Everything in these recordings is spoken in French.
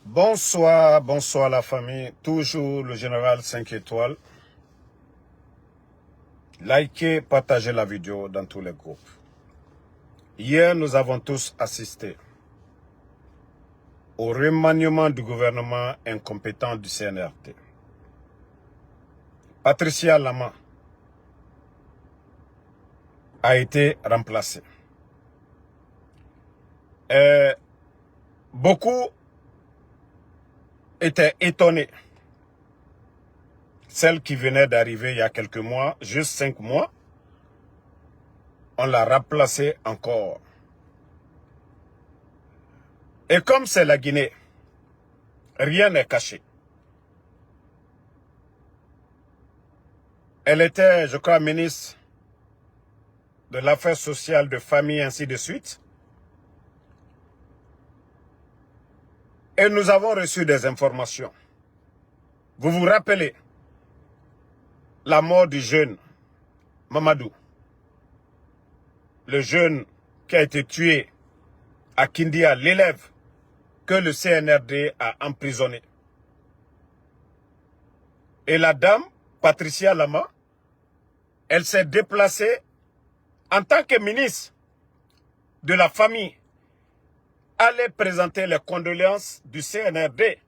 Bonsoir, bonsoir la famille. Toujours le général 5 étoiles. Likez, partagez la vidéo dans tous les groupes. Hier, nous avons tous assisté au remaniement du gouvernement incompétent du CNRD. Patricia Lama a été remplacée. Beaucoup étaient étonnés. Celle qui venait d'arriver il y a quelques mois, juste 5 mois, on l'a remplacée encore. Et comme c'est la Guinée, rien n'est caché. Elle était, je crois, ministre de l'affaire sociale, de famille, ainsi de suite. Et nous avons reçu des informations. Vous vous rappelez la mort du jeune Mamadou, le jeune qui a été tué à Kindia, l'élève que le CNRD a emprisonné. Et la dame, Patricia Lama, elle s'est déplacée en tant que ministre de la famille, aller présenter les condoléances du CNRD.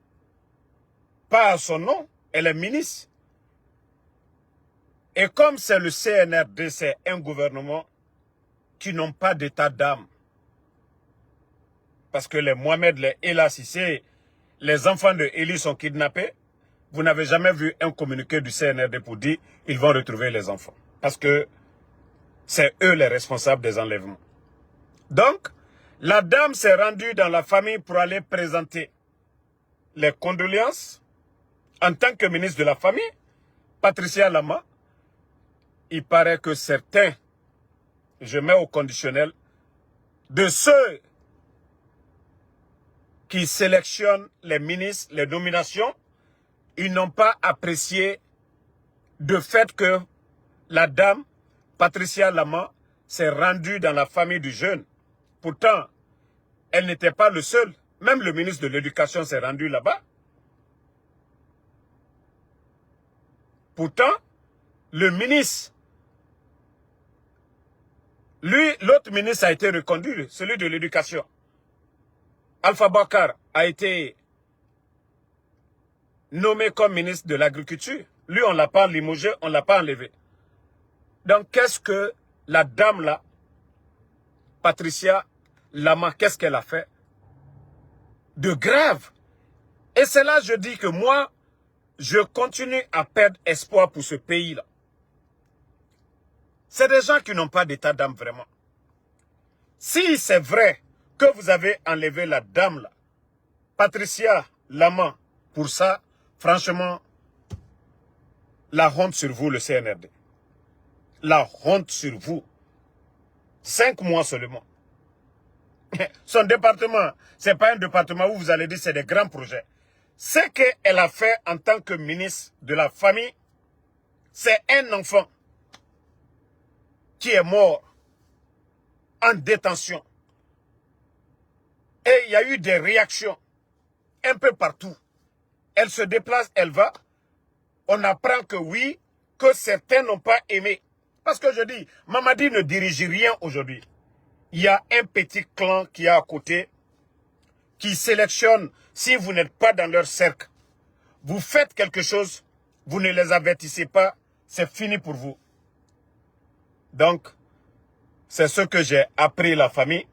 Pas à son nom, elle est ministre. Et comme c'est le CNRD, c'est un gouvernement qui n'ont pas d'état d'âme. Parce que les Mohamed, les Ella Sissé, les enfants de Eli sont kidnappés. Vous n'avez jamais vu un communiqué du CNRD pour dire qu'ils vont retrouver les enfants. Parce que c'est eux les responsables des enlèvements. Donc, la dame s'est rendue dans la famille pour aller présenter les condoléances en tant que ministre de la famille, Patricia Lama. Il paraît que certains, je mets au conditionnel, de ceux qui sélectionnent les ministres, les nominations, ils n'ont pas apprécié le fait que la dame, Patricia Lama, s'est rendue dans la famille du jeune. Pourtant, elle n'était pas le seul. Même le ministre de l'Éducation s'est rendu là-bas. Pourtant, le ministre, l'autre ministre a été reconduit, celui de l'Éducation. Alpha Bakar a été nommé comme ministre de l'Agriculture. Lui, on ne l'a pas limogé, on ne l'a pas enlevé. Donc, qu'est-ce que la dame là, Patricia Lama, qu'est-ce qu'elle a fait de grave? Et c'est là que je dis que moi, je continue à perdre espoir pour ce pays-là. C'est des gens qui n'ont pas d'état d'âme vraiment. Si c'est vrai que vous avez enlevé la dame là, Patricia Lama, pour ça, franchement, la honte sur vous, le CNRD. La honte sur vous. 5 mois seulement. Son département, ce n'est pas un département où vous allez dire c'est des grands projets. Ce qu'elle a fait en tant que ministre de la famille, c'est un enfant qui est mort en détention. Et il y a eu des réactions un peu partout. Elle se déplace, elle va. On apprend que oui, que certains n'ont pas aimé. Parce que je dis, Mamadi ne dirige rien aujourd'hui. Il y a un petit clan qui est à côté, qui sélectionne, si vous n'êtes pas dans leur cercle, vous faites quelque chose, vous ne les avertissez pas, c'est fini pour vous. Donc, c'est ce que j'ai appris la famille.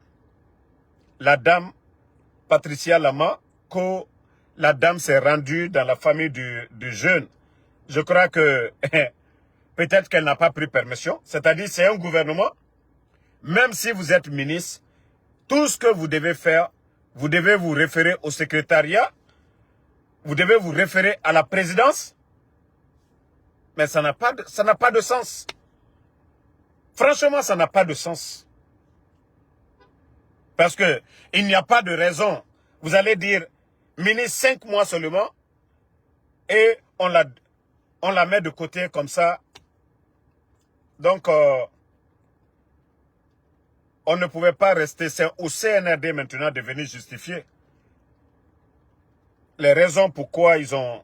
La dame, Patricia Lama, que la dame s'est rendue dans la famille du jeune. Je crois que peut-être qu'elle n'a pas pris permission. C'est-à-dire, c'est un gouvernement. Même si vous êtes ministre, tout ce que vous devez faire, vous devez vous référer au secrétariat, vous devez vous référer à la présidence. Mais ça n'a pas de sens. Franchement, ça n'a pas de sens. Parce que il n'y a pas de raison. Vous allez dire, ministre 5 mois seulement, et on la met de côté comme ça. Donc, on ne pouvait pas rester. C'est au CNRD maintenant de venir justifier. les raisons pourquoi ils ont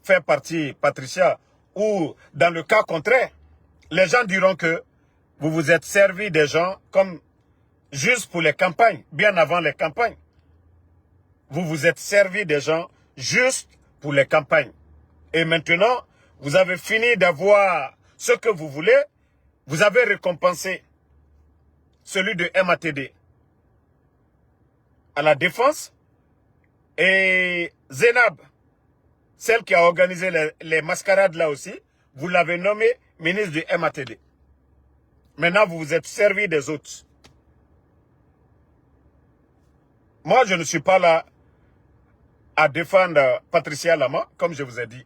fait partie Patricia, ou dans le cas contraire, les gens diront que vous vous êtes servi des gens comme juste pour les campagnes, bien avant les campagnes. Vous vous êtes servi des gens juste pour les campagnes. Et maintenant, vous avez fini d'avoir ce que vous voulez, vous avez récompensé celui de MATD à la défense, et Zénab, celle qui a organisé les mascarades là aussi, vous l'avez nommé ministre du MATD. Maintenant, vous vous êtes servi des autres. Moi, je ne suis pas là à défendre Patricia Lama, comme je vous ai dit.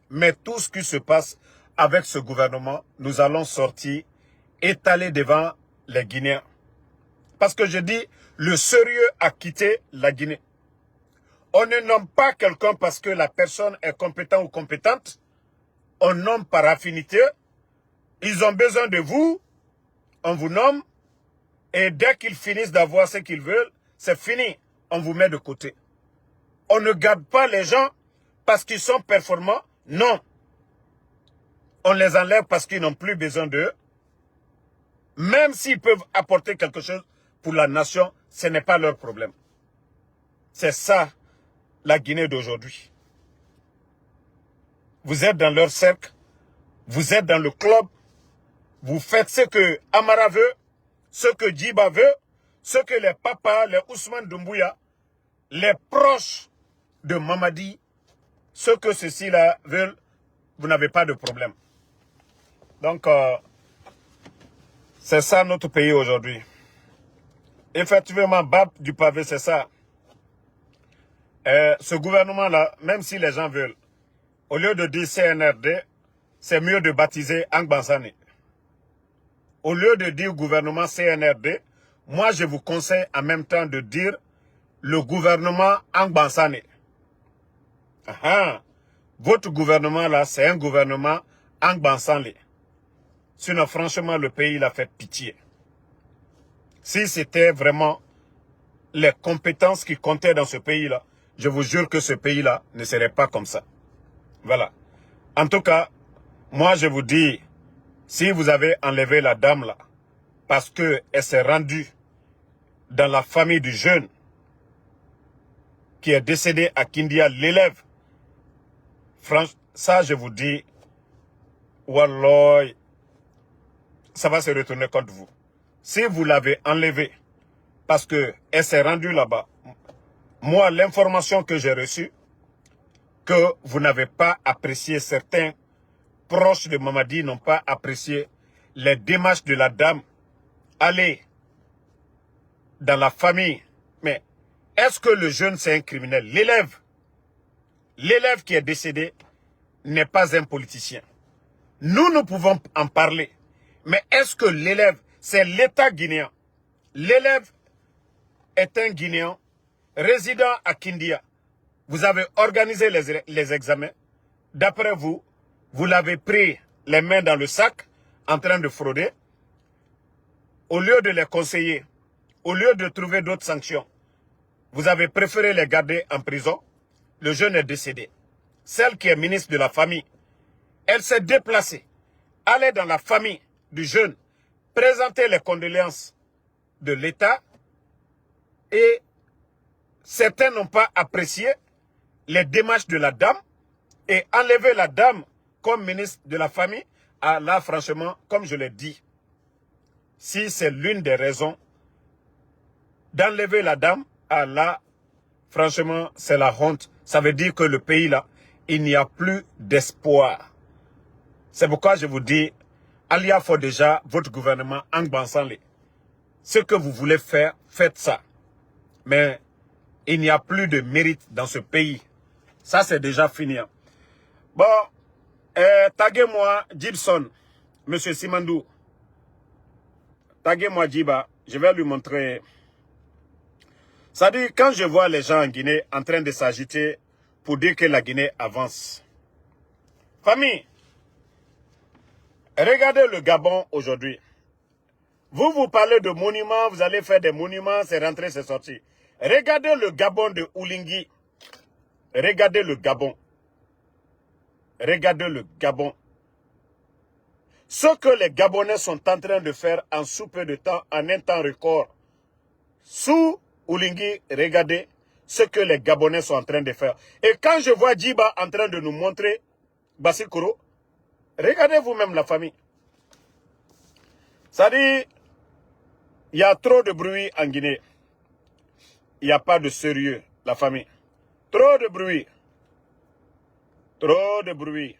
Mais tout ce qui se passe avec ce gouvernement, nous allons sortir, étaler devant les Guinéens. Parce que je dis, le sérieux a quitté la Guinée. On ne nomme pas quelqu'un parce que la personne est compétente ou compétente. On nomme par affinité. Ils ont besoin de vous. On vous nomme. Et dès qu'ils finissent d'avoir ce qu'ils veulent, c'est fini. On vous met de côté. On ne garde pas les gens parce qu'ils sont performants. Non. On les enlève parce qu'ils n'ont plus besoin d'eux. Même s'ils peuvent apporter quelque chose pour la nation, ce n'est pas leur problème. C'est ça, la Guinée d'aujourd'hui. Vous êtes dans leur cercle, vous êtes dans le club, vous faites ce que Amara veut, ce que Djiba veut, ce que les papas, les Ousmane Doumbouya, les proches de Mamadi, ce que ceux-ci-là veulent, vous n'avez pas de problème. Donc, c'est ça notre pays aujourd'hui. Effectivement, Bab du pavé, c'est ça. Ce gouvernement-là, même si les gens veulent, au lieu de dire CNRD, c'est mieux de baptiser Angbansane. Au lieu de dire gouvernement CNRD, moi je vous conseille en même temps de dire le gouvernement Angbansane. Votre gouvernement là, c'est un gouvernement Angbansane. Sinon, franchement, le pays l'a fait pitié. Si c'était vraiment les compétences qui comptaient dans ce pays-là, je vous jure que ce pays-là ne serait pas comme ça. Voilà. En tout cas, moi je vous dis, si vous avez enlevé la dame là, parce qu'elle s'est rendue dans la famille du jeune qui est décédé à Kindia, l'élève, franchement, ça je vous dis, wallah, ça va se retourner contre vous. Si vous l'avez enlevée parce qu'elle s'est rendue là-bas, moi l'information que j'ai reçue, que vous n'avez pas apprécié, certains proches de Mamadi n'ont pas apprécié les démarches de la dame. Allez dans la famille. Mais est-ce que le jeune c'est un criminel? L'élève qui est décédé n'est pas un politicien. Nous pouvons en parler. Mais est-ce que l'élève, c'est l'État guinéen? L'élève est un Guinéen résident à Kindia. Vous avez organisé les examens. D'après vous, vous l'avez pris les mains dans le sac en train de frauder. Au lieu de les conseiller, au lieu de trouver d'autres sanctions, vous avez préféré les garder en prison. Le jeune est décédé. Celle qui est ministre de la famille, elle s'est déplacée, allait dans la famille du jeune, présenter les condoléances de l'État et certains n'ont pas apprécié les démarches de la dame et enlever la dame comme ministre de la famille. Ah là, franchement, comme je l'ai dit, si c'est l'une des raisons d'enlever la dame, ah là, franchement, c'est la honte. Ça veut dire que le pays là, il n'y a plus d'espoir. C'est pourquoi je vous dis, Alia faut déjà votre gouvernement Angbansane. Ce que vous voulez faire, faites ça. Mais il n'y a plus de mérite dans ce pays. Ça, c'est déjà fini. Bon, taguez-moi Gibson, Monsieur Simandou. Taguez-moi Djiba, je vais lui montrer. Ça dit, quand je vois les gens en Guinée en train de s'agiter pour dire que la Guinée avance. Famille, regardez le Gabon aujourd'hui. Vous parlez de monuments, vous allez faire des monuments, c'est rentré, c'est sorti. Regardez le Gabon de Oulingui. Regardez le Gabon. Regardez le Gabon. Ce que les Gabonais sont en train de faire en sous peu de temps, en un temps record. Sous Oulingui, regardez ce que les Gabonais sont en train de faire. Et quand je vois Djiba en train de nous montrer Bassikoro, regardez vous-même la famille. Ça dit, il y a trop de bruit en Guinée. Il n'y a pas de sérieux, la famille. Trop de bruit. Trop de bruit.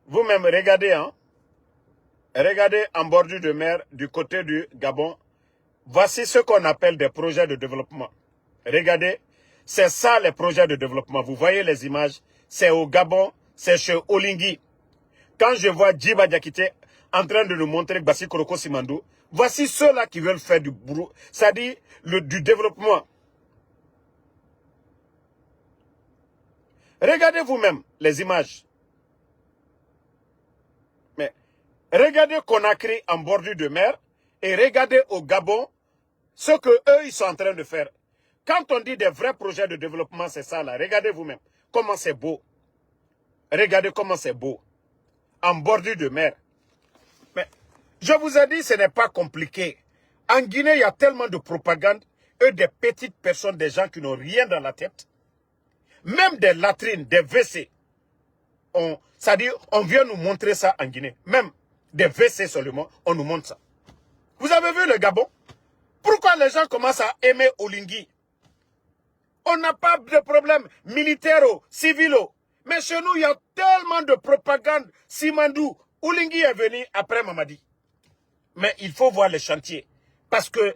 Vous-même, regardez, hein. Regardez en bordure de mer, du côté du Gabon. Voici ce qu'on appelle des projets de développement. Regardez, c'est ça les projets de développement. Vous voyez les images, c'est au Gabon, c'est chez Oulingui. Quand je vois Djiba Diakité en train de nous montrer Bassikoro Simandou, voici ceux-là qui veulent faire du boulot, c'est-à-dire du développement. Regardez vous-même les images. Mais regardez Conakry en bordure de mer et regardez au Gabon ce que eux ils sont en train de faire. Quand on dit des vrais projets de développement, c'est ça là. Regardez vous-même comment c'est beau. Regardez comment c'est beau. En bordure de mer. Mais je vous ai dit, ce n'est pas compliqué. En Guinée, il y a tellement de propagande et des petites personnes, des gens qui n'ont rien dans la tête. Même des latrines, des WC. C'est-à-dire, on vient nous montrer ça en Guinée. Même des WC seulement, on nous montre ça. Vous avez vu le Gabon? Pourquoi les gens commencent à aimer Oulingui? On n'a pas de problème militaire, civil. Mais chez nous, il y a tellement de propagande. Simandou, Oulingui est venu après Mamadi. Mais il faut voir les chantiers. Parce que,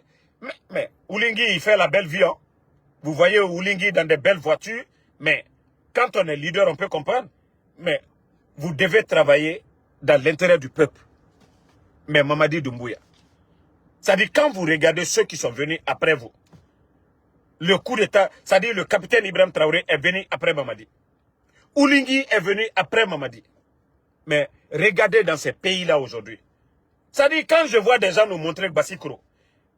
mais Oulingui, il fait la belle vie. Hein? Vous voyez Oulingui dans des belles voitures. Mais quand on est leader, on peut comprendre. Mais vous devez travailler dans l'intérêt du peuple. Mais Mamadi Doumbouya. C'est-à-dire, quand vous regardez ceux qui sont venus après vous, le coup d'État, c'est-à-dire le capitaine Ibrahim Traoré est venu après Mamadi. Oulingui est venu après Mamadi. Mais regardez dans ces pays-là aujourd'hui. C'est-à-dire, quand je vois des gens nous montrer Bassikoro,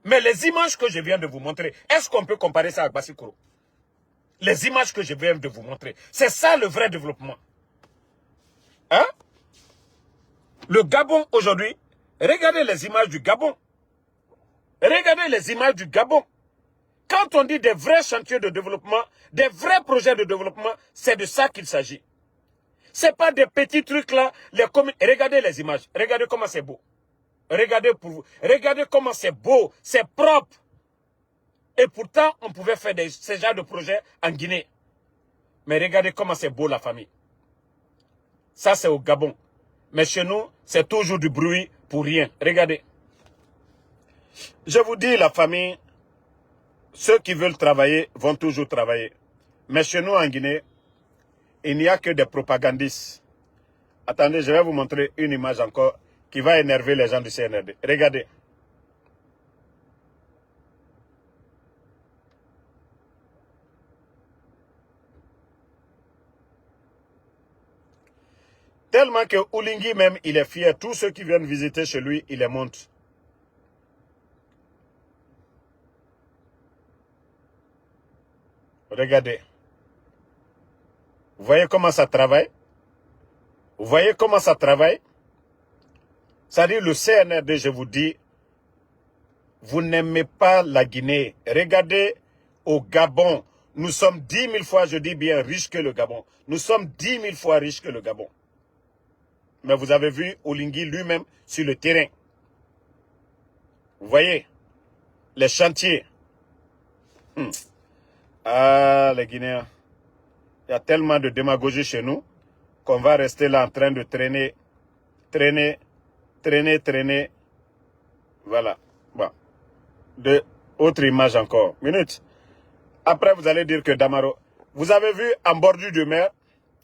mais les images que je viens de vous montrer, est-ce qu'on peut comparer ça à Bassikoro? Les images que je viens de vous montrer, c'est ça le vrai développement. Hein? Le Gabon aujourd'hui, regardez les images du Gabon. Regardez les images du Gabon. Quand on dit des vrais chantiers de développement, des vrais projets de développement, c'est de ça qu'il s'agit. Ce n'est pas des petits trucs là. Regardez les images. Regardez comment c'est beau. Regardez pour vous. Regardez comment c'est beau. C'est propre. Et pourtant, on pouvait faire ce genre de projets en Guinée. Mais regardez comment c'est beau la famille. Ça, c'est au Gabon. Mais chez nous, c'est toujours du bruit pour rien. Regardez. Je vous dis, la famille, ceux qui veulent travailler vont toujours travailler. Mais chez nous, en Guinée, il n'y a que des propagandistes. Attendez, je vais vous montrer une image encore qui va énerver les gens du CNRD. Regardez. Tellement que Oulingui même, il est fier. Tous ceux qui viennent visiter chez lui, il les montre. Regardez. Vous voyez comment ça travaille? Vous voyez comment ça travaille? C'est-à-dire le CNRD, je vous dis, vous n'aimez pas la Guinée. Regardez au Gabon. Nous sommes 10 000 fois, je dis bien, riches que le Gabon. Nous sommes 10 000 fois riches que le Gabon. Mais vous avez vu Oulingui lui-même sur le terrain. Vous voyez les chantiers. Ah, les Guinéens. Il y a tellement de démagogie chez nous qu'on va rester là en train de traîner. Voilà. Bon. Autre image encore. Minute. Après, vous allez dire que Damaro. Vous avez vu en bordure de mer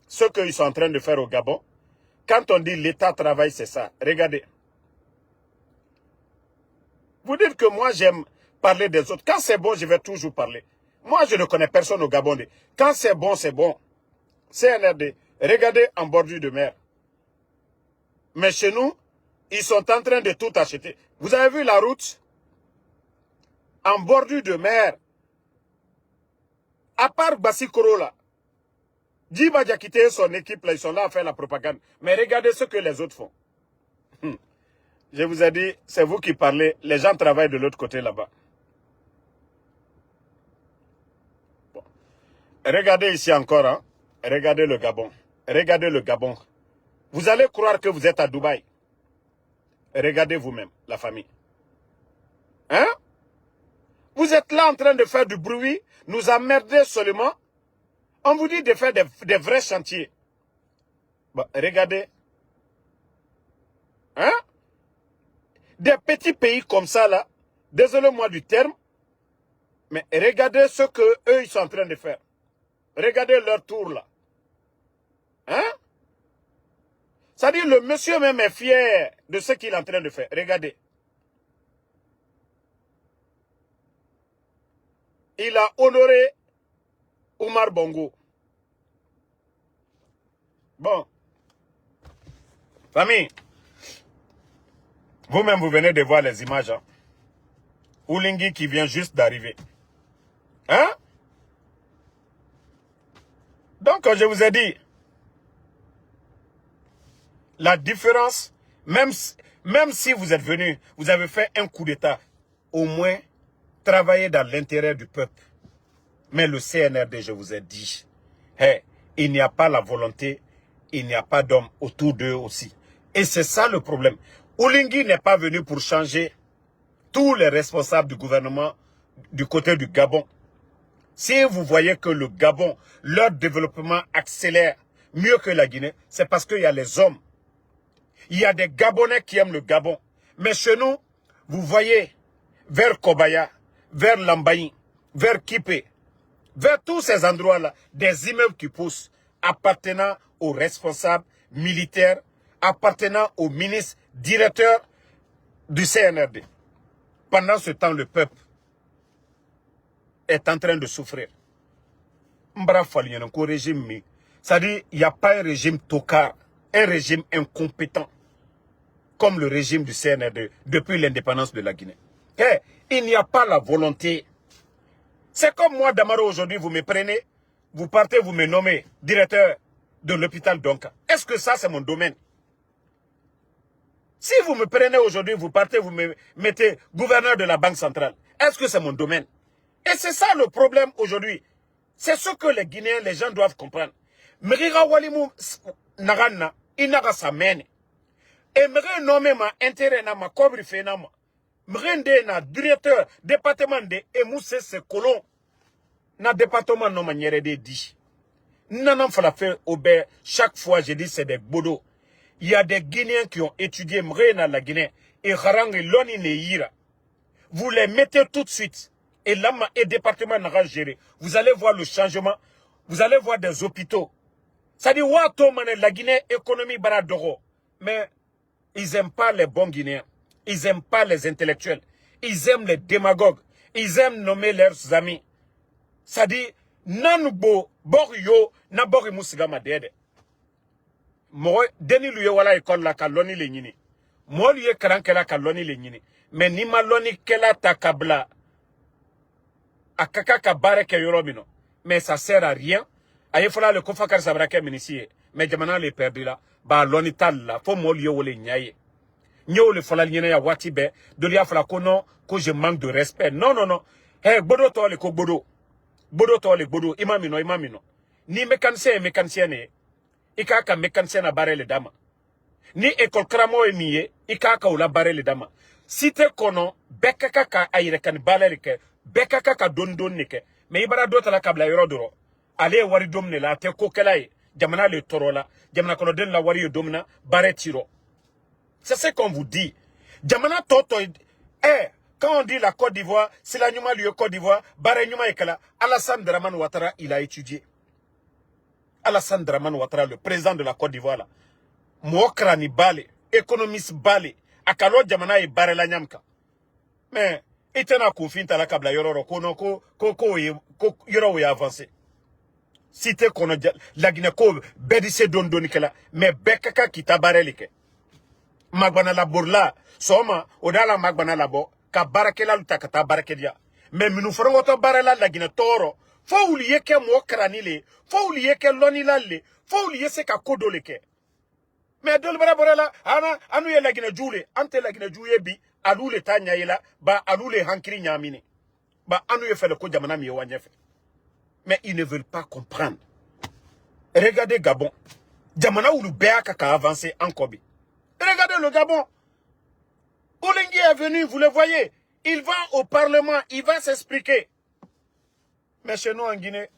ce qu'ils sont en train de faire au Gabon. Quand on dit l'État travaille, c'est ça. Regardez. Vous dites que moi, j'aime parler des autres. Quand c'est bon, je vais toujours parler. Moi, je ne connais personne au Gabon. Quand c'est bon, c'est bon. CNRD. Regardez en bordure de mer. Mais chez nous, ils sont en train de tout acheter. Vous avez vu la route? En bordure de mer. À part Bassi Koro là, Djiba Diakité et son équipe là, ils sont là à faire la propagande. Mais regardez ce que les autres font. Je vous ai dit, c'est vous qui parlez, les gens travaillent de l'autre côté là-bas. Bon. Regardez ici encore, hein. Regardez le Gabon. Regardez le Gabon. Vous allez croire que vous êtes à Dubaï. Regardez vous-même, la famille. Hein? Vous êtes là en train de faire du bruit, nous emmerder seulement. On vous dit de faire des vrais chantiers. Bon, regardez. Hein? Des petits pays comme ça, là, désolé-moi du terme, mais regardez ce que eux ils sont en train de faire. Regardez leur tour, là. Hein? C'est-à-dire, le monsieur même est fier de ce qu'il est en train de faire. Regardez. Il a honoré Omar Bongo. Bon. Famille, vous-même, vous venez de voir les images. Hein? Oulingui qui vient juste d'arriver. Hein? Donc, je vous ai dit, la différence, même si vous êtes venu, vous avez fait un coup d'État, au moins, travaillez dans l'intérêt du peuple. Mais le CNRD, je vous ai dit, hey, il n'y a pas la volonté, il n'y a pas d'hommes autour d'eux aussi. Et c'est ça le problème. Oulingui n'est pas venu pour changer tous les responsables du gouvernement du côté du Gabon. Si vous voyez que le Gabon, leur développement accélère mieux que la Guinée, c'est parce qu'il y a les hommes. Il y a des Gabonais qui aiment le Gabon. Mais chez nous, vous voyez, vers Kobaya, vers Lambaye, vers Kipé, vers tous ces endroits-là, des immeubles qui poussent, appartenant aux responsables militaires, appartenant aux ministres, directeurs du CNRD. Pendant ce temps, le peuple est en train de souffrir. C'est-à-dire, il n'y a pas un régime tocard, un régime incompétent, comme le régime du CNRD depuis l'indépendance de la Guinée. Hey, il n'y a pas la volonté. C'est comme moi, Damaro, aujourd'hui, vous me prenez, vous partez, vous me nommez directeur de l'hôpital Donka. Est-ce que ça, c'est mon domaine? Si vous me prenez aujourd'hui, vous partez, vous me mettez gouverneur de la Banque centrale. Est-ce que c'est mon domaine? Et c'est ça le problème aujourd'hui. C'est ce que les Guinéens, les gens doivent comprendre. Mrira Walimou Narana, Inaga Samene. Et mre nommé ma intérêt na ma cobri fenama. Mrende na directeur département de Emousse se colon. Na département no manière de dit. Nanam fala fait obé. Chaque fois je dis c'est des bodos. Il y a des Guinéens qui ont étudié mre na la Guinée. Et Harang et Loni Neira. Vous les mettez tout de suite. Et là, et département n'a géré. Vous allez voir le changement. Vous allez voir des hôpitaux. Ça dit, la Guinée, économie baradoro. Mais ils n'aiment pas les bons Guinéens. Ils n'aiment pas les intellectuels. Ils aiment les démagogues. Ils aiment nommer leurs amis. Ça dit, nanubo, borio, nabori musigama dede. Moi, deni luye wala école la kaloni le nyini. Moi, luye karankela kaloni le nyini. Mais ni maloni kela takabla. Akaka ka bareke yorobino. Mais ça sert à rien. Aye fala le kofakar sabrake minisiye. Mais jamana le perdu là. Ba loni tal la. Faut mo liye wole nyaye. Nyo le fala nyene ya wati be. Doli ya fala kono. Ko je manque de respect. Non, non, non. Hey, bodo to le ko bodo. Bodo to le bodo. Imamino, imamino. Ni mécanicien ne. Ikaka mécanicien na bare le dama. Ni école kramo e miye. Ikaka ou la bare le dama. Si te kono. Bekaka ka ayire kan balere ke. Bekaka ka don nike. Mais ibara dota la kabla yorodoro. Ale wari domne la te kokelaye. Jamana le torola. Jamana kono den la wari domna. Bare tiro. C'est ce qu'on vous dit. Jamana toto. Quand on dit la Côte d'Ivoire, c'est la Numa lieu Côte d'Ivoire. Bare Numa ekala. Alassane Dramane Ouattara, il a étudié. Alassane Dramane Ouattara, le président de la Côte d'Ivoire là. Mokrani bale. Économiste bale. Akalo jamana e bare la nyamka. Mais, itena konfinta la kabla yororo kono ko yoro we avancé. Cité kono la Guinée ko bedise don donikela mais bekaka kita barelike. Magbana la borla soma odala magbana la bo ka barakela lutakata barakedia. Mais minu forongoto barela la Guinée toro faut oublier que moi cranile, faut oublier que l'onilale, faut oublier ce qu'a kodoleke. Mais de l'bra ana anu ye lagina jule, ante lagina juye bi, alou le tanya yela, ba alou le hankiri nyamine. Ba anu ye fait le ko jamana mi wanyefe. Mais ils ne veulent pas comprendre. Regardez Gabon. Jamana ou le Béaka a avancé en Kobe. Regardez le Gabon. Olengi est venu, vous le voyez. Il va au Parlement, il va s'expliquer. Mais chez nous en Guinée,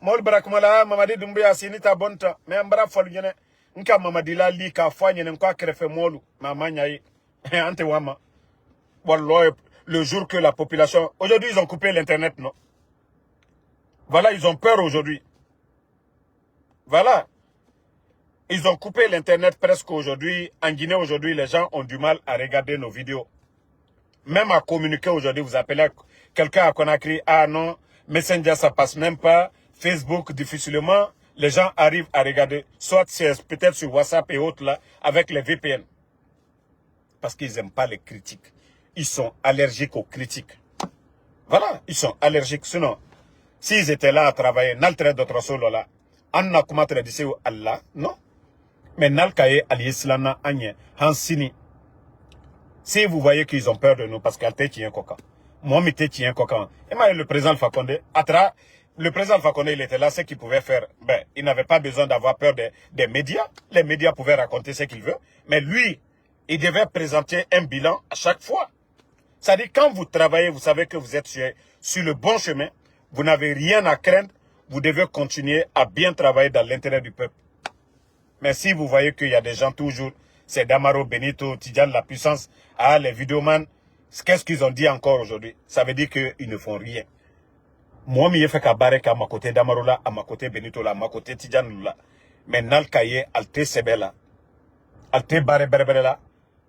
Mol Barakumala, Mamadi Doumbé, Sinita Bonta, mais Mbara Folgene, Nka Mamadila Li, Ka Fouane, Nka Krefe Molu, Mamanyaï, Antewama. Le jour que la population. Aujourd'hui, ils ont coupé l'Internet, non? Voilà, ils ont peur aujourd'hui. Voilà. Ils ont coupé l'Internet presque aujourd'hui. En Guinée, aujourd'hui, les gens ont du mal à regarder nos vidéos. Même à communiquer aujourd'hui, vous appelez quelqu'un à Conakry, ah non, Messenger, ça passe même pas. Facebook, difficilement, les gens arrivent à regarder. Soit c'est peut-être sur WhatsApp et autres là, avec les VPN. Parce qu'ils n'aiment pas les critiques. Ils sont allergiques aux critiques. Voilà, ils sont allergiques. Sinon, s'ils étaient là à travailler, n'altrait d'autres solo là, on a comment traduire Allah, non? Mais n'alkaye al-Islana agne, hansini. Si vous voyez qu'ils ont peur de nous, parce qu'elle tient coca. Moi, je tiens coca. Et moi, le président Alpha Condé, le président Alpha Condé, il était là, ce qu'il pouvait faire. Ben, il n'avait pas besoin d'avoir peur des médias. Les médias pouvaient raconter ce qu'ils veulent. Mais lui, il devait présenter un bilan à chaque fois. C'est-à-dire, quand vous travaillez, vous savez que vous êtes sur le bon chemin. Vous n'avez rien à craindre. Vous devez continuer à bien travailler dans l'intérêt du peuple. Mais si vous voyez qu'il y a des gens toujours, c'est Damaro, Benito, Tidjane, la puissance, ah, les vidéomans, qu'est-ce qu'ils ont dit encore aujourd'hui? Ça veut dire qu'ils ne font rien. Moi, je fais qu'à ma côté Damaro là, à ma côté Benito là, à ma côté Tidjane là. Mais nal kaye, alte sebela, alte bare là,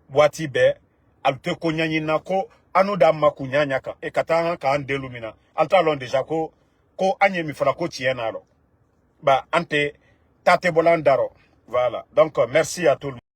boati be, alte konyani nako, anu dama kunyanyaka, et katanga ka andelumina, alta lon déjà ko anye mi fala ko tienaro. Ba ante tate bolandaro. Voilà. Donc merci à tout le monde.